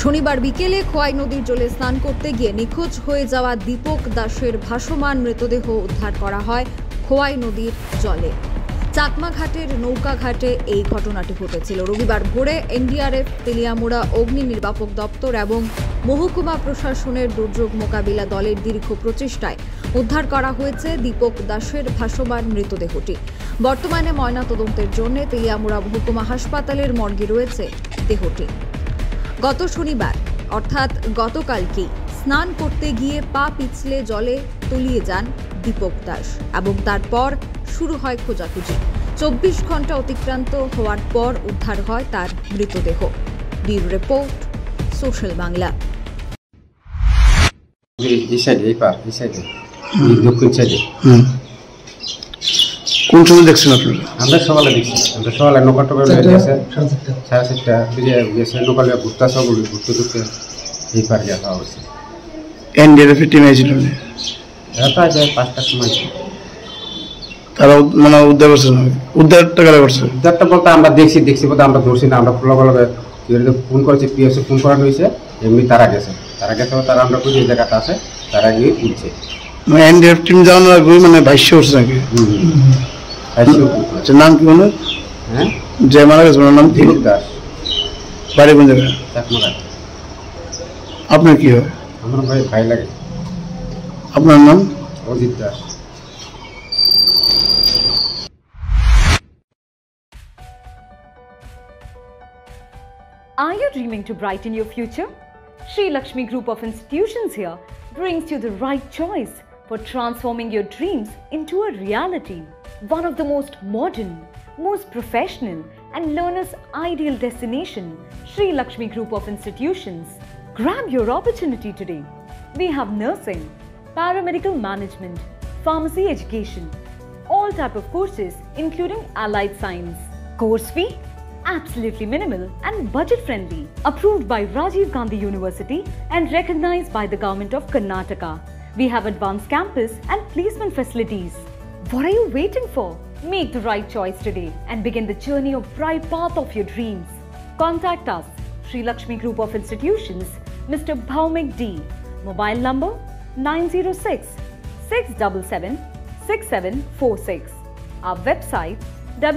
শনিবার বিকেলে খোয়াই নদীর জলে স্নান করতে গিয়ে নিখোঁজ হয়ে যাওয়া দীপক দাসের ভাসমান মৃতদেহ উদ্ধার করা হয় খোয়াই নদীর জলে। চাকমাঘাটের নৌকাঘাটে এই ঘটনাটি ঘটেছিল। রবিবার ভোরে এনডিআরএফ, তেলিয়ামুড়া অগ্নি নির্বাপক দপ্তর এবং মহকুমা প্রশাসনের দুর্যোগ মোকাবিলা দলের দীর্ঘ প্রচেষ্টায় উদ্ধার করা হয়েছে দীপক দাসের ভাসমান মৃতদেহটি। বর্তমানে ময়নাতদন্তের জন্য তেলিয়ামুড়া মহকুমা হাসপাতালের মর্গে রয়েছে দেহটি। গত শনিবার অর্থাৎ গতকালকেই স্নান করতে গিয়ে পা পিছলে জলে তলিয়ে যান দীপক দাস এবং তারপর শুরু হয় খোঁজাখুঁজি। 24 ঘন্টা অতিক্রান্ত হওয়ার পর উদ্ধার হয় তার মৃতদেহ। Bureau report, social Bangla. কোন সময় দেখছেন আপনারা? আমরা সকালে দেখছি, আমরা সকালে নৌকাটা গেছে 4:30 গেছে নৌকালে ঘুরতে সবগুলো ঘুরতে এই পার গেছে অবশ্যই। এনডিআরএফ টিম এসেছিল এটা যায় 5টার সময়। তারা মানে উদ্ধার করছে, উদ্ধারটা কারা করছে? উদ্ধারটা বলতে আমরা দেখছি বলতে আমরা ধরছি না, আমরা লগে ফোন করেছি, পিএসএ ফোন করানো হয়েছে, এমনি তারা গেছে তারা আমরা বুঝি এই জায়গাটা আছে, তারা গিয়ে উঠছে। মানে এনডিআরএফ টিম যাওয়ার আগে মানে ভাষ্য করছে নাকি? নাম কি বলে? হ্যাঁ, যে মারা গেছে ওনার নাম কি? দাস। বাড়ি কোন জায়গায়? চাকমাঘাট। আপনার কি হয়? আমার ভাই লাগে। আপনার নাম? Ajit Das. Are you dreaming to brighten your future? Sri Lakshmi Group of Institutions here brings you the right choice for transforming your dreams into a reality. One of the most modern, most professional and learners' ideal destination, Sri Lakshmi Group of Institutions. Grab your opportunity today. We have nursing, paramedical management, pharmacy education, all type of courses including allied science. Course fee? Absolutely minimal and budget friendly. Approved by Rajiv Gandhi University and recognized by the Government of Karnataka. We have advanced campus and placement facilities. What are you waiting for? Make the right choice today and begin the journey of bright path of your dreams. Contact us, Sri Lakshmi Group of Institutions, Mr. Bhaumik D. Mobile number 906 677 6746. Our website